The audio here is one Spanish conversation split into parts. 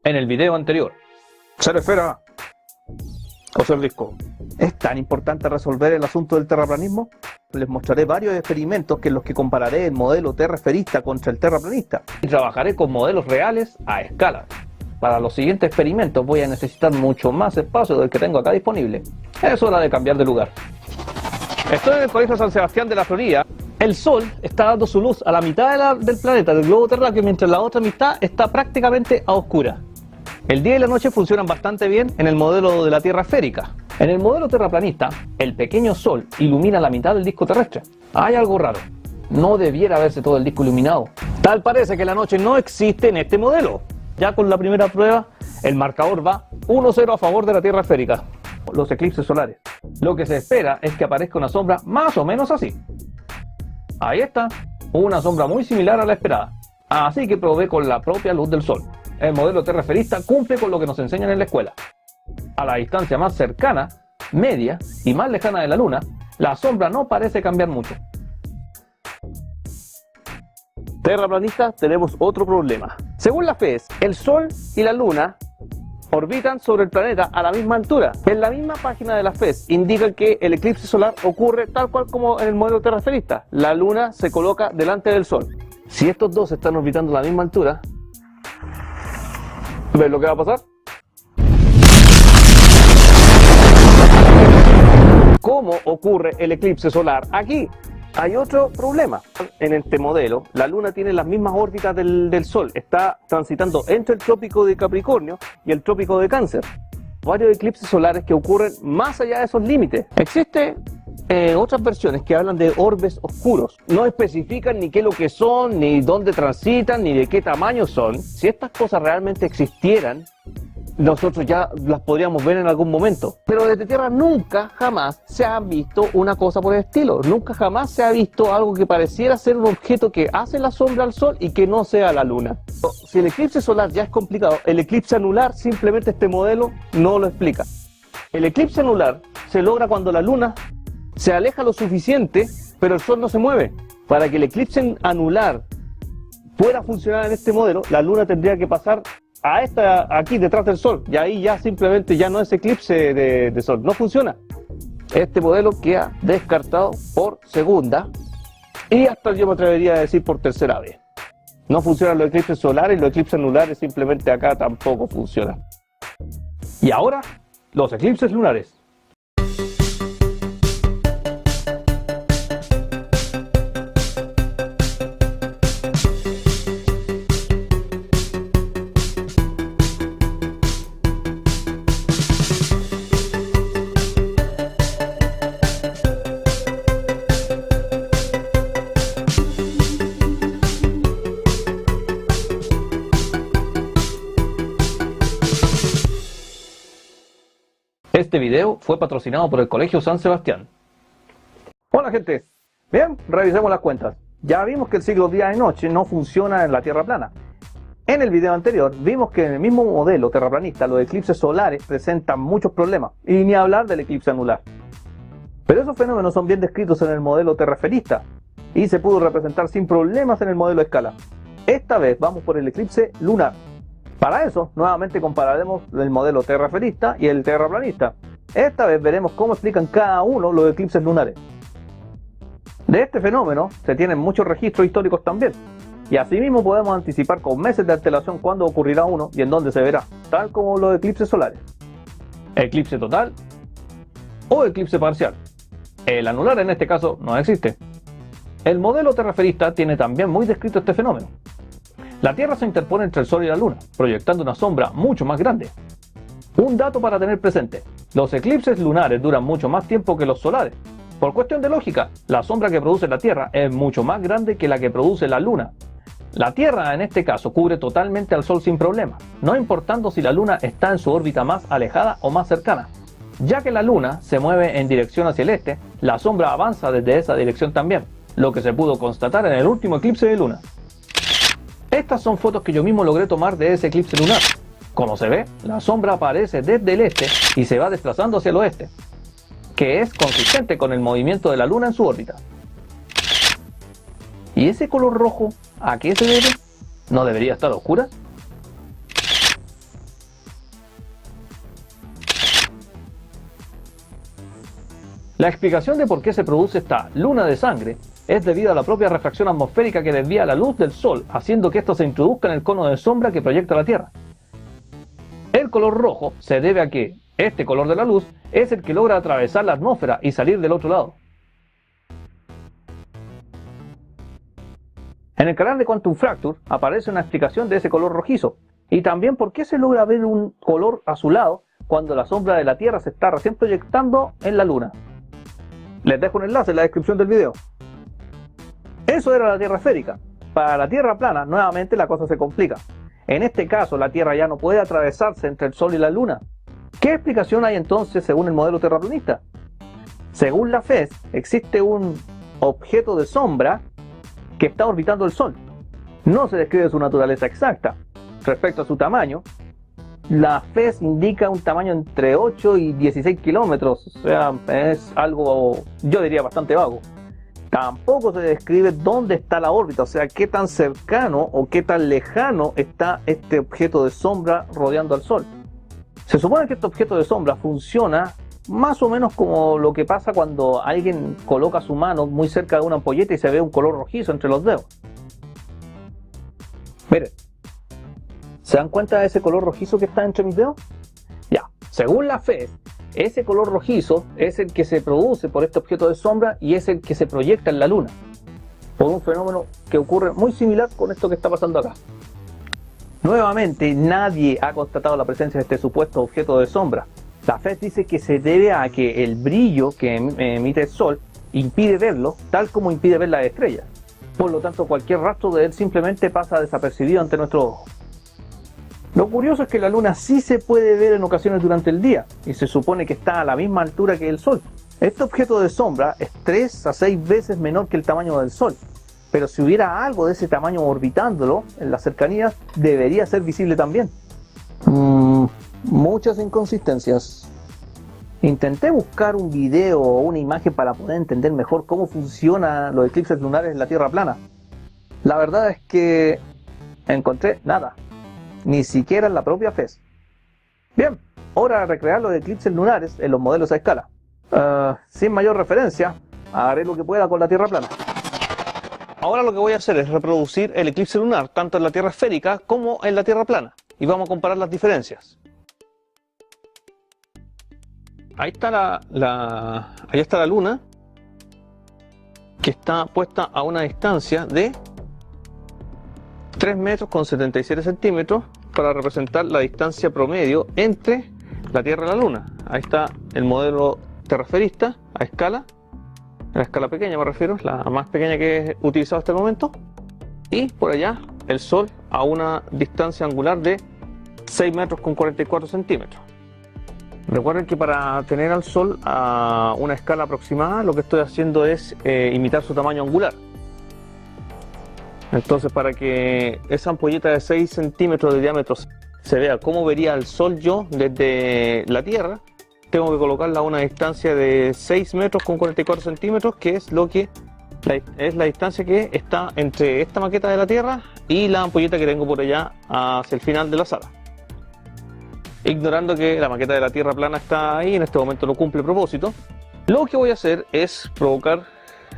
en el video anterior. Ser esfera o ser disco. ¿Es tan importante resolver el asunto del terraplanismo? Les mostraré varios experimentos en los que compararé el modelo terraferista contra el terraplanista. Y trabajaré con modelos reales a escala. Para los siguientes experimentos voy a necesitar mucho más espacio del que tengo acá disponible. Es hora de cambiar de lugar. Estoy en el Colegio San Sebastián de la Florida. El Sol está dando su luz a la mitad del planeta, del globo terráqueo, mientras la otra mitad está prácticamente a oscuras. El día y la noche funcionan bastante bien en el modelo de la Tierra esférica. En el modelo terraplanista, el pequeño Sol ilumina la mitad del disco terrestre. Hay algo raro. No debiera verse todo el disco iluminado. Tal parece que la noche no existe en este modelo. Ya con la primera prueba, el marcador va 1-0 a favor de la Tierra esférica. Los eclipses solares. Lo que se espera es que aparezca una sombra más o menos así. Ahí está, una sombra muy similar a la esperada. Así que probé con la propia luz del Sol. El modelo terraferista cumple con lo que nos enseñan en la escuela. A la distancia más cercana, media y más lejana de la Luna, la sombra no parece cambiar mucho. Terraplanistas, tenemos otro problema. Según la FES, el Sol y la Luna orbitan sobre el planeta a la misma altura. En la misma página de la FES indican que el eclipse solar ocurre tal cual como en el modelo terraferista. La Luna se coloca delante del Sol. Si estos dos están orbitando a la misma altura, ¿ves lo que va a pasar? ¿Cómo ocurre el eclipse solar aquí? Hay otro problema. En este modelo, la Luna tiene las mismas órbitas del Sol. Está transitando entre el trópico de Capricornio y el trópico de Cáncer. Varios eclipses solares que ocurren más allá de esos límites. Existen otras versiones que hablan de orbes oscuros. No especifican ni qué es lo que son, ni dónde transitan, ni de qué tamaño son. Si estas cosas realmente existieran, nosotros ya las podríamos ver en algún momento. Pero desde Tierra nunca jamás se ha visto una cosa por el estilo. Nunca jamás se ha visto algo que pareciera ser un objeto que hace la sombra al Sol y que no sea la Luna. Si el eclipse solar ya es complicado, el eclipse anular simplemente este modelo no lo explica. El eclipse anular se logra cuando la Luna se aleja lo suficiente, pero el Sol no se mueve. Para que el eclipse anular pueda funcionar en este modelo, la Luna tendría que pasar a esta aquí detrás del Sol, y ahí ya simplemente ya no es eclipse de Sol, no funciona. Este modelo queda descartado por segunda y hasta yo me atrevería a decir por tercera vez. No funcionan los eclipses solares y los eclipses anulares simplemente acá tampoco funcionan. Y ahora, los eclipses lunares. Este video fue patrocinado por el Colegio San Sebastián. Hola gente, bien, revisemos las cuentas. Ya vimos que el ciclo día y noche no funciona en la Tierra plana. En el video anterior vimos que en el mismo modelo terraplanista los eclipses solares presentan muchos problemas, y ni hablar del eclipse anular. Pero esos fenómenos son bien descritos en el modelo terraferista y se pudo representar sin problemas en el modelo a escala. Esta vez vamos por el eclipse lunar. Para eso, nuevamente compararemos el modelo terraferista y el terraplanista. Esta vez veremos cómo explican cada uno los eclipses lunares. De este fenómeno se tienen muchos registros históricos también, y asimismo podemos anticipar con meses de antelación cuándo ocurrirá uno y en dónde se verá, tal como los eclipses solares. Eclipse total o eclipse parcial. El anular en este caso no existe. El modelo terraferista tiene también muy descrito este fenómeno. La Tierra se interpone entre el Sol y la Luna, proyectando una sombra mucho más grande. Un dato para tener presente: los eclipses lunares duran mucho más tiempo que los solares. Por cuestión de lógica, la sombra que produce la Tierra es mucho más grande que la que produce la Luna. La Tierra en este caso cubre totalmente al Sol sin problema, no importando si la Luna está en su órbita más alejada o más cercana. Ya que la Luna se mueve en dirección hacia el este, la sombra avanza desde esa dirección también, lo que se pudo constatar en el último eclipse de Luna. Estas son fotos que yo mismo logré tomar de ese eclipse lunar. Como se ve, la sombra aparece desde el este y se va desplazando hacia el oeste, que es consistente con el movimiento de la Luna en su órbita. ¿Y ese color rojo a qué se debe? ¿No debería estar oscura? La explicación de por qué se produce esta luna de sangre es debido a la propia refracción atmosférica que desvía la luz del Sol, haciendo que ésta se introduzca en el cono de sombra que proyecta la Tierra. El color rojo se debe a que este color de la luz es el que logra atravesar la atmósfera y salir del otro lado. En el canal de Quantum Fracture aparece una explicación de ese color rojizo y también por qué se logra ver un color azulado cuando la sombra de la Tierra se está recién proyectando en la Luna. Les dejo un enlace en la descripción del video. Eso era la Tierra esférica. Para la Tierra plana, nuevamente la cosa se complica. En este caso, la Tierra ya no puede atravesarse entre el Sol y la Luna. ¿Qué explicación hay entonces según el modelo terraplanista? Según la FES, existe un objeto de sombra que está orbitando el Sol. No se describe su naturaleza exacta. Respecto a su tamaño, la FES indica un tamaño entre 8 y 16 kilómetros, o sea, es algo, yo diría, bastante vago. Tampoco se describe dónde está la órbita, o sea, qué tan cercano o qué tan lejano está este objeto de sombra rodeando al Sol. Se supone que este objeto de sombra funciona más o menos como lo que pasa cuando alguien coloca su mano muy cerca de una ampolleta y se ve un color rojizo entre los dedos. Miren, ¿se dan cuenta de ese color rojizo que está entre mis dedos? Ya, según la FES, ese color rojizo es el que se produce por este objeto de sombra y es el que se proyecta en la Luna, por un fenómeno que ocurre muy similar con esto que está pasando acá. Nuevamente, nadie ha constatado la presencia de este supuesto objeto de sombra. La FES dice que se debe a que el brillo que emite el Sol impide verlo, tal como impide ver las estrellas. Por lo tanto, cualquier rastro de él simplemente pasa desapercibido ante nuestros ojos. Lo curioso es que la Luna sí se puede ver en ocasiones durante el día, y se supone que está a la misma altura que el Sol. Este objeto de sombra es 3 a 6 veces menor que el tamaño del Sol, pero si hubiera algo de ese tamaño orbitándolo en las cercanías, debería ser visible también. Muchas inconsistencias. Intenté buscar un video o una imagen para poder entender mejor cómo funcionan los eclipses lunares en la Tierra plana. La verdad es que encontré nada, ni siquiera en la propia FES. Bien, hora de recrear los eclipses lunares en los modelos a escala. Sin mayor referencia, haré lo que pueda con la Tierra plana. Ahora lo que voy a hacer es reproducir el eclipse lunar tanto en la Tierra esférica como en la Tierra plana y vamos a comparar las diferencias. Ahí está ahí está la Luna, que está puesta a una distancia de 3 metros con 77 centímetros para representar la distancia promedio entre la Tierra y la Luna. Ahí está el modelo terraferista a escala, a la escala pequeña me refiero, la más pequeña que he utilizado hasta el momento. Y por allá el Sol a una distancia angular de 6 metros con 44 centímetros. Recuerden que para tener al Sol a una escala aproximada, lo que estoy haciendo es imitar su tamaño angular. Entonces, para que esa ampolleta de 6 centímetros de diámetro se vea cómo vería el Sol yo desde la Tierra, tengo que colocarla a una distancia de 6 metros con 44 centímetros, que es la distancia que está entre esta maqueta de la Tierra y la ampolleta que tengo por allá hacia el final de la sala. Ignorando que la maqueta de la Tierra plana está ahí, en este momento no cumple propósito, lo que voy a hacer es provocar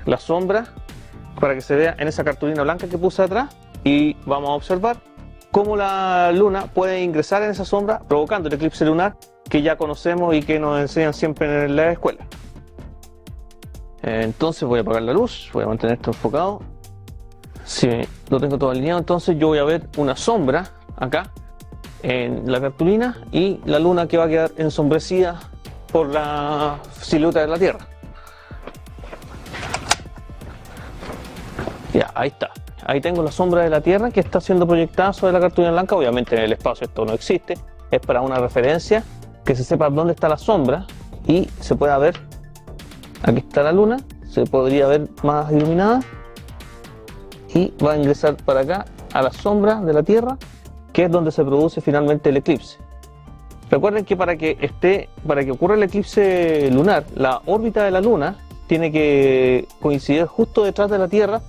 la sombra para que se vea en esa cartulina blanca que puse atrás, y vamos a observar cómo la Luna puede ingresar en esa sombra provocando el eclipse lunar que ya conocemos y que nos enseñan siempre en la escuela. Entonces voy a apagar la luz, voy a mantener esto enfocado. Si lo tengo todo alineado, entonces yo voy a ver una sombra acá en la cartulina y la Luna que va a quedar ensombrecida por la silueta de la Tierra. Ya, ahí está. Ahí tengo la sombra de la Tierra que está siendo proyectada sobre la cartulina blanca. Obviamente en el espacio esto no existe, es para una referencia, que se sepa dónde está la sombra y se pueda ver. Aquí está la Luna, se podría ver más iluminada y va a ingresar para acá a la sombra de la Tierra, que es donde se produce finalmente el eclipse. Recuerden que para que ocurra el eclipse lunar, la órbita de la Luna tiene que coincidir justo detrás de la Tierra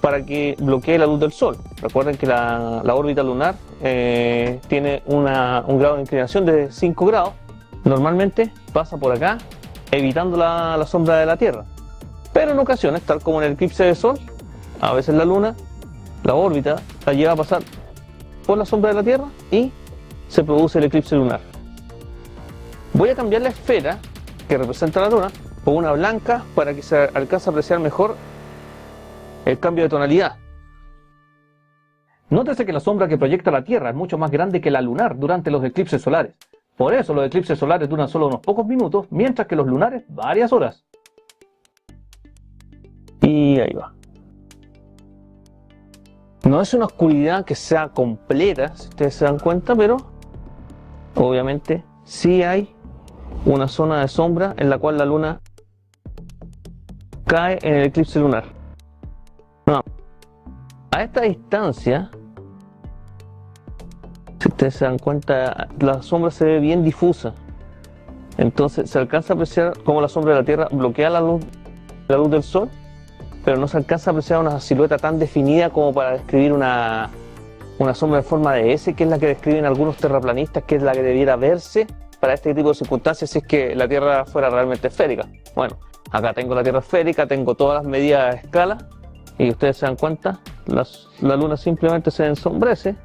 para que bloquee la luz del Sol. Recuerden que la órbita lunar tiene un grado de inclinación de 5 grados. Normalmente pasa por acá evitando la sombra de la Tierra. Pero en ocasiones, tal como en el eclipse de Sol, a veces la Luna, la órbita, la lleva a pasar por la sombra de la Tierra y se produce el eclipse lunar. Voy a cambiar la esfera que representa la Luna por una blanca para que se alcance a apreciar mejor el cambio de tonalidad. Nótese que la sombra que proyecta la Tierra es mucho más grande que la lunar durante los eclipses solares. Por eso los eclipses solares duran solo unos pocos minutos, mientras que los lunares varias horas. Y ahí va. No es una oscuridad que sea completa, si ustedes se dan cuenta, pero obviamente sí hay una zona de sombra en la cual la Luna cae en el eclipse lunar. No. A esta distancia, si ustedes se dan cuenta, la sombra se ve bien difusa. Entonces se alcanza a apreciar cómo la sombra de la Tierra bloquea la luz del Sol, pero no se alcanza a apreciar una silueta tan definida como para describir una sombra en forma de S, que es la que describen algunos terraplanistas, que es la que debiera verse para este tipo de circunstancias si es que la Tierra fuera realmente esférica. Bueno, acá tengo la Tierra esférica, tengo todas las medidas de escala, y ustedes se dan cuenta, la Luna simplemente se ensombrece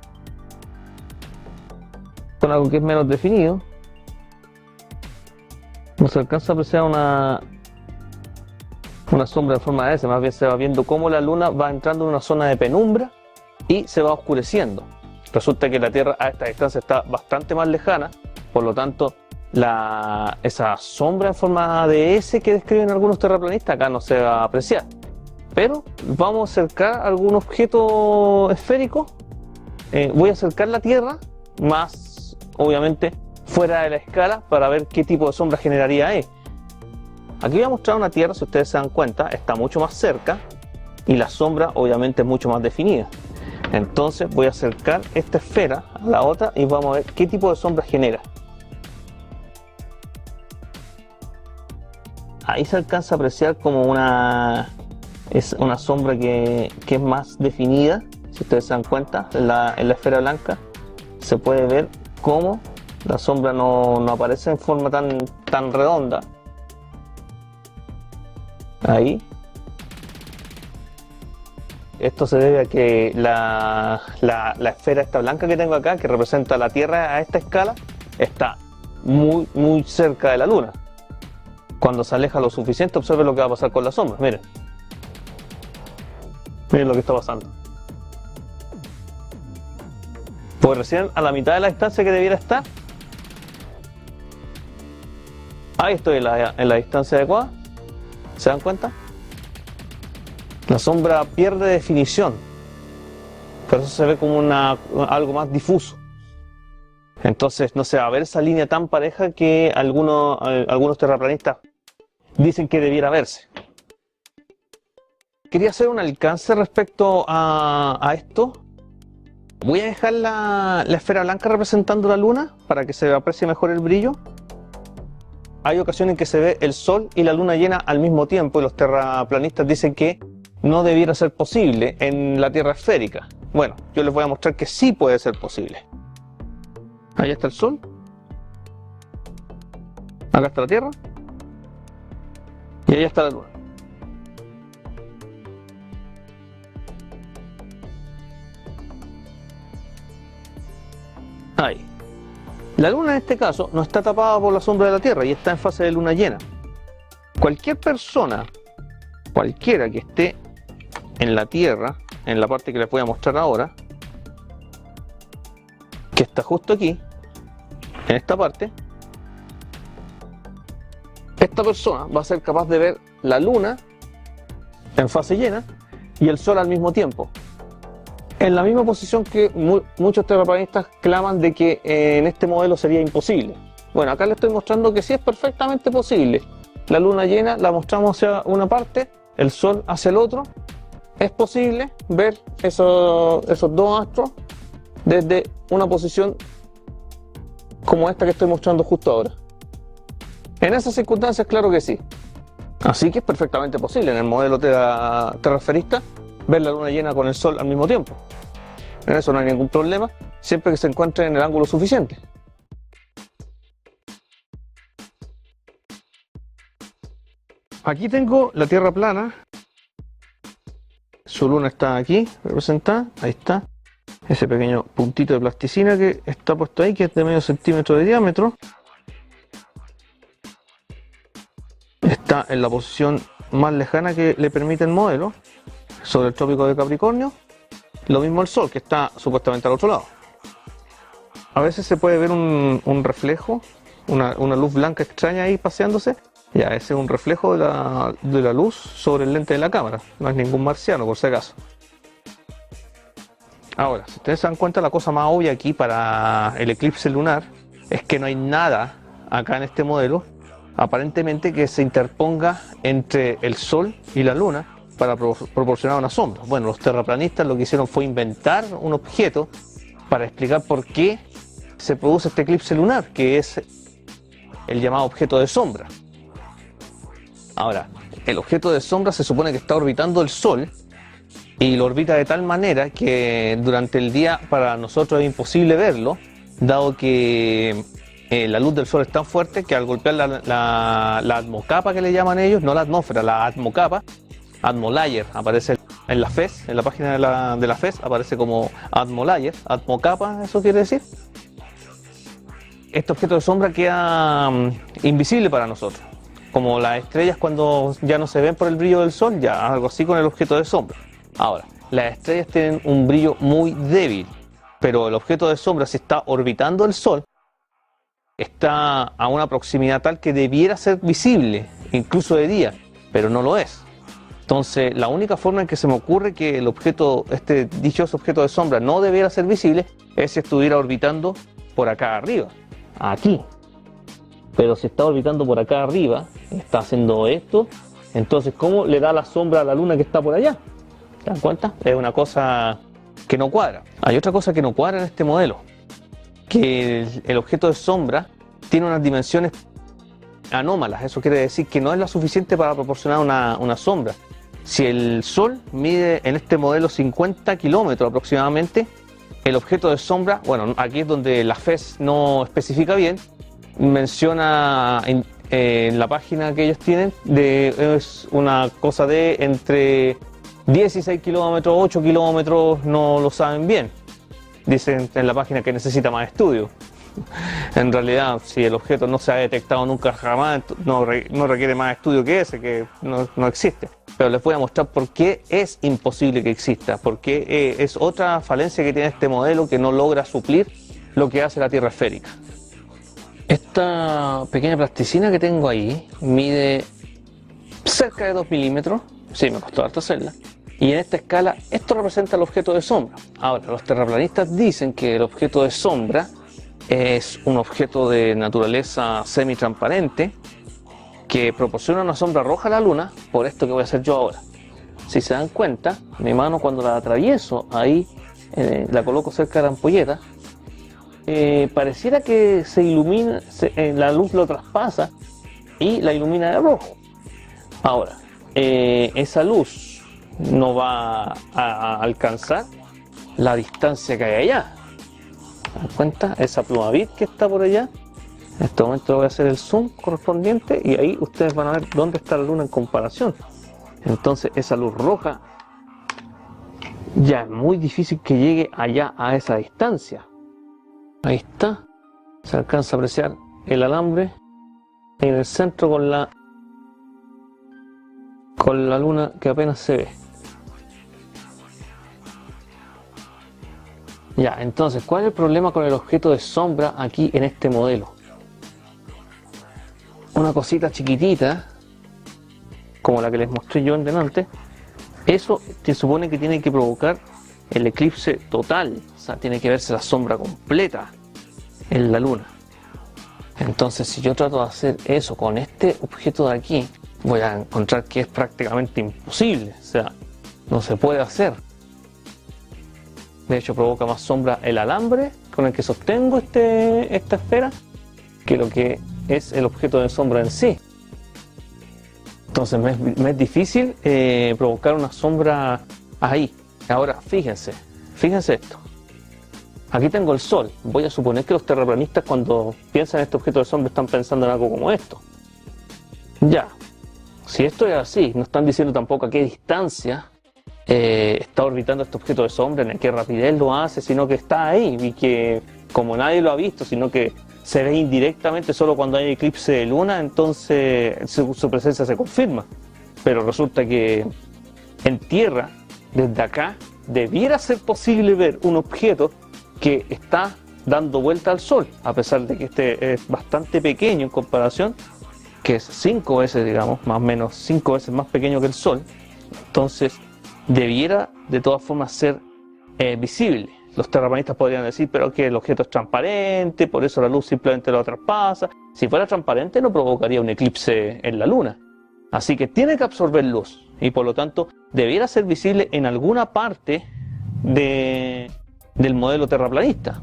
con algo que es menos definido. No se alcanza a apreciar una sombra en forma de S, más bien se va viendo cómo la Luna va entrando en una zona de penumbra y se va oscureciendo. Resulta que la Tierra a esta distancia está bastante más lejana, por lo tanto esa sombra en forma de S que describen algunos terraplanistas acá no se va a apreciar. Pero vamos a acercar algún objeto esférico, voy a acercar la Tierra más, obviamente, fuera de la escala para ver qué tipo de sombra generaría ahí. Aquí voy a mostrar una Tierra, si ustedes se dan cuenta, está mucho más cerca y la sombra obviamente es mucho más definida. Entonces voy a acercar esta esfera a la otra y vamos a ver qué tipo de sombra genera. Ahí se alcanza a apreciar como una sombra que es más definida. Si ustedes se dan cuenta, en la esfera blanca se puede ver cómo la sombra no aparece en forma tan redonda. Ahí. Esto se debe a que la esfera esta blanca que tengo acá, que representa la Tierra a esta escala, está muy cerca de la Luna. Cuando se aleja lo suficiente, observen lo que va a pasar con la sombra. Miren lo que está pasando. Pues recién a la mitad de la distancia que debiera estar, ahí estoy en la distancia adecuada. ¿Se dan cuenta? La sombra pierde definición, por eso se ve como algo más difuso. Entonces no se va a ver esa línea tan pareja que algunos terraplanistas dicen que debiera verse. Quería hacer un alcance respecto a esto. Voy a dejar la esfera blanca representando la Luna para que se aprecie mejor el brillo. Hay ocasiones en que se ve el Sol y la Luna llena al mismo tiempo y los terraplanistas dicen que no debiera ser posible en la Tierra esférica. Bueno, yo les voy a mostrar que sí puede ser posible. Ahí está el Sol. Acá está la Tierra. Y ahí está la Luna. Ahí. La Luna en este caso no está tapada por la sombra de la Tierra y está en fase de luna llena. Cualquier persona, cualquiera que esté en la Tierra, en la parte que les voy a mostrar ahora, que está justo aquí, en esta parte, esta persona va a ser capaz de ver la Luna en fase llena y el Sol al mismo tiempo, en la misma posición que muchos terraplanistas claman de que en este modelo sería imposible. Bueno, acá les estoy mostrando que sí es perfectamente posible. La Luna llena la mostramos hacia una parte, el Sol hacia el otro. Es posible ver esos dos astros desde una posición como esta que estoy mostrando justo ahora. En esas circunstancias, claro que sí. Así que es perfectamente posible en el modelo terraferista ver la Luna llena con el Sol al mismo tiempo. En eso no hay ningún problema, siempre que se encuentre en el ángulo suficiente. aquí tengo la Tierra plana. Su luna está aquí representada, ahí está. Ese pequeño puntito de plasticina que está puesto ahí, que es de medio centímetro de diámetro. Está en la posición más lejana que le permite el modelo, sobre el trópico de Capricornio. Lo mismo el Sol, que está supuestamente al otro lado. A veces se puede ver un reflejo, una luz blanca extraña ahí paseándose. Ya, ese es un reflejo de la luz sobre el lente de la cámara. No es ningún marciano, por si acaso. Ahora, si ustedes se dan cuenta, la cosa más obvia aquí para el eclipse lunar es que no hay nada acá en este modelo, aparentemente, que se interponga entre el Sol y la Luna para proporcionar una sombra. Bueno, los terraplanistas lo que hicieron fue inventar un objeto para explicar por qué se produce este eclipse lunar, que es el llamado objeto de sombra. Ahora, el objeto de sombra se supone que está orbitando el Sol y lo orbita de tal manera que durante el día para nosotros es imposible verlo, dado que la luz del Sol es tan fuerte que al golpear la atmocapa, que le llaman ellos, no la atmósfera, la atmocapa, atmolayer, aparece en la FES, en la página de la FES, aparece como atmolayer, atmocapa, eso quiere decir. Este objeto de sombra queda invisible para nosotros, como las estrellas cuando ya no se ven por el brillo del Sol, ya algo así con el objeto de sombra. Ahora, las estrellas tienen un brillo muy débil, pero el objeto de sombra, si está orbitando el Sol, está a una proximidad tal que debiera ser visible, incluso de día, pero no lo es. Entonces, la única forma en que se me ocurre que el objeto, este dichoso objeto de sombra, no debiera ser visible es si estuviera orbitando por acá arriba, aquí. Pero si está orbitando por acá arriba, está haciendo esto, entonces ¿cómo le da la sombra a la Luna que está por allá? ¿Se dan cuenta? Es una cosa que no cuadra. Hay otra cosa que no cuadra en este modelo, que el objeto de sombra tiene unas dimensiones anómalas. Eso quiere decir que no es la suficiente para proporcionar una sombra. Si el Sol mide en este modelo 50 kilómetros aproximadamente, el objeto de sombra, bueno, aquí es donde la FES no especifica bien, menciona en la página que ellos tienen, es una cosa de entre 16 kilómetros, 8 kilómetros, no lo saben bien. Dicen en la página que necesita más estudio. En realidad, si el objeto no se ha detectado nunca jamás, no requiere más estudio que ese, que no existe. Pero les voy a mostrar por qué es imposible que exista, porque es otra falencia que tiene este modelo que no logra suplir lo que hace la Tierra esférica. Esta pequeña plasticina que tengo ahí mide cerca de 2 milímetros, sí, me costó harto hacerla, y en esta escala esto representa el objeto de sombra. Ahora, los terraplanistas dicen que el objeto de sombra es un objeto de naturaleza semitransparente que proporciona una sombra roja a la Luna, por esto que voy a hacer yo ahora. Si se dan cuenta, mi mano cuando la atravieso ahí, la coloco cerca de la ampolleta, pareciera que se ilumina, la luz lo traspasa y la ilumina de rojo. Ahora, esa luz no va a alcanzar la distancia que hay allá. ¿Se dan cuenta? Esa plumavit que está por allá. En este momento voy a hacer el zoom correspondiente y ahí ustedes van a ver dónde está la Luna en comparación. Entonces esa luz roja ya es muy difícil que llegue allá a esa distancia. Ahí está, se alcanza a apreciar el alambre en el centro con la Luna que apenas se ve. Ya, entonces, ¿cuál es el problema con el objeto de sombra aquí en este modelo? Una cosita chiquitita, como la que les mostré yo en delante, eso se supone que tiene que provocar el eclipse total, o sea, tiene que verse la sombra completa en la Luna. Entonces, si yo trato de hacer eso con este objeto de aquí, voy a encontrar que es prácticamente imposible, o sea, no se puede hacer. De hecho, provoca más sombra el alambre con el que sostengo esta esfera que lo que es el objeto de sombra en sí. Entonces me es difícil provocar una sombra ahí. Ahora, fíjense esto. Aquí tengo el Sol. Voy a suponer que los terraplanistas cuando piensan en este objeto de sombra están pensando en algo como esto. Ya. Si esto es así, no están diciendo tampoco a qué distancia está orbitando este objeto de sombra, ni a qué rapidez lo hace, sino que está ahí y que como nadie lo ha visto, sino que se ve indirectamente solo cuando hay eclipse de luna, entonces su presencia se confirma. Pero resulta que en Tierra, desde acá, debiera ser posible ver un objeto que está dando vuelta al Sol, a pesar de que este es bastante pequeño en comparación, que es 5 veces, digamos, más o menos 5 veces más pequeño que el Sol. Entonces, debiera de todas formas ser visible. Los terraplanistas podrían decir, pero que el objeto es transparente, por eso la luz simplemente lo traspasa. Si fuera transparente no provocaría un eclipse en la Luna. Así que tiene que absorber luz y por lo tanto debiera ser visible en alguna parte del modelo terraplanista.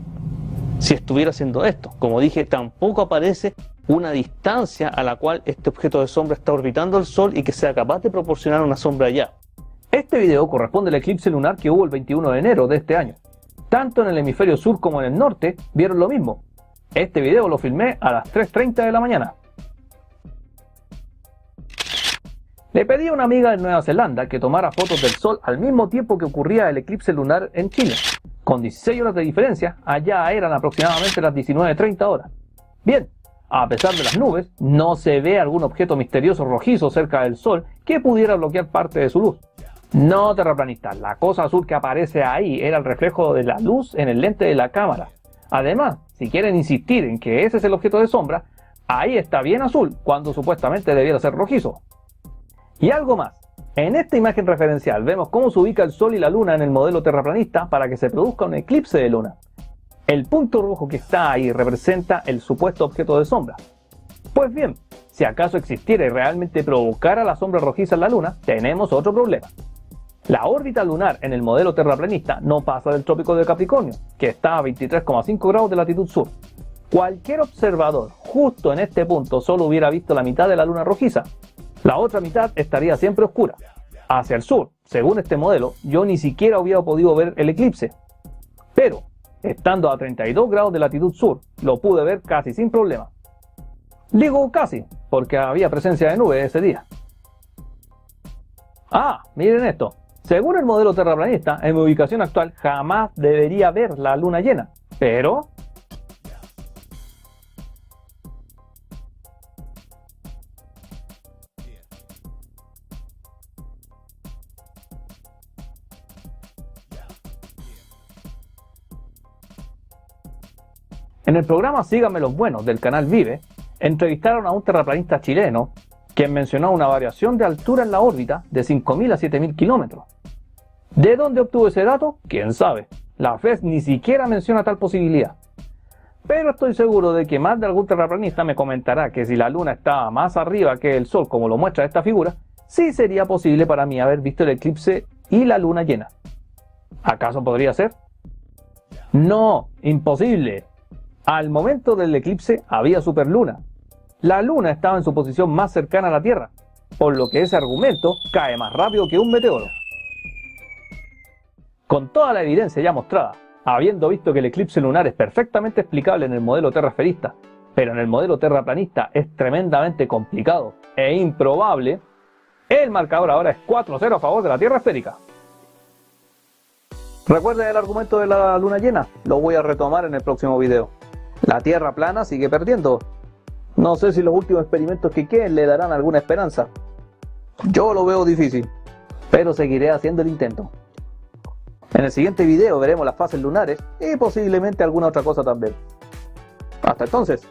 Si estuviera haciendo esto, como dije, tampoco aparece una distancia a la cual este objeto de sombra está orbitando el Sol y que sea capaz de proporcionar una sombra allá. Este video corresponde al eclipse lunar que hubo el 21 de enero de este año. Tanto en el hemisferio sur como en el norte vieron lo mismo. Este video lo filmé a las 3:30 de la mañana. Le pedí a una amiga de Nueva Zelanda que tomara fotos del Sol al mismo tiempo que ocurría el eclipse lunar en Chile. Con 16 horas de diferencia, allá eran aproximadamente las 19:30 horas. Bien, a pesar de las nubes, no se ve algún objeto misterioso rojizo cerca del Sol que pudiera bloquear parte de su luz. No, terraplanistas, la cosa azul que aparece ahí era el reflejo de la luz en el lente de la cámara. Además, si quieren insistir en que ese es el objeto de sombra, ahí está bien azul cuando supuestamente debiera ser rojizo. Y algo más, en esta imagen referencial vemos cómo se ubica el Sol y la Luna en el modelo terraplanista para que se produzca un eclipse de luna. El punto rojo que está ahí representa el supuesto objeto de sombra. Pues bien, si acaso existiera y realmente provocara la sombra rojiza en la Luna, tenemos otro problema. La órbita lunar en el modelo terraplanista no pasa del trópico de Capricornio, que está a 23,5 grados de latitud sur. Cualquier observador justo en este punto solo hubiera visto la mitad de la luna rojiza. La otra mitad estaría siempre oscura. Hacia el sur, según este modelo, yo ni siquiera hubiera podido ver el eclipse. Pero, estando a 32 grados de latitud sur, lo pude ver casi sin problema. Digo casi, porque había presencia de nubes ese día. Ah, miren esto. Según el modelo terraplanista, en mi ubicación actual jamás debería ver la luna llena. Pero... en el programa Síganme los Buenos del canal Vive, entrevistaron a un terraplanista chileno quien mencionó una variación de altura en la órbita de 5.000 a 7.000 kilómetros. ¿De dónde obtuvo ese dato? ¿Quién sabe? La FES ni siquiera menciona tal posibilidad. Pero estoy seguro de que más de algún terraplanista me comentará que si la Luna estaba más arriba que el Sol, como lo muestra esta figura, sí sería posible para mí haber visto el eclipse y la Luna llena. ¿Acaso podría ser? No, imposible. Al momento del eclipse había superluna. La Luna estaba en su posición más cercana a la Tierra, por lo que ese argumento cae más rápido que un meteoro. Con toda la evidencia ya mostrada, habiendo visto que el eclipse lunar es perfectamente explicable en el modelo terraferista, pero en el modelo terraplanista es tremendamente complicado e improbable, el marcador ahora es 4-0 a favor de la Tierra esférica. ¿Recuerden el argumento de la luna llena? Lo voy a retomar en el próximo video. La Tierra plana sigue perdiendo. No sé si los últimos experimentos que queden le darán alguna esperanza. Yo lo veo difícil, pero seguiré haciendo el intento. En el siguiente video veremos las fases lunares y posiblemente alguna otra cosa también. Hasta entonces.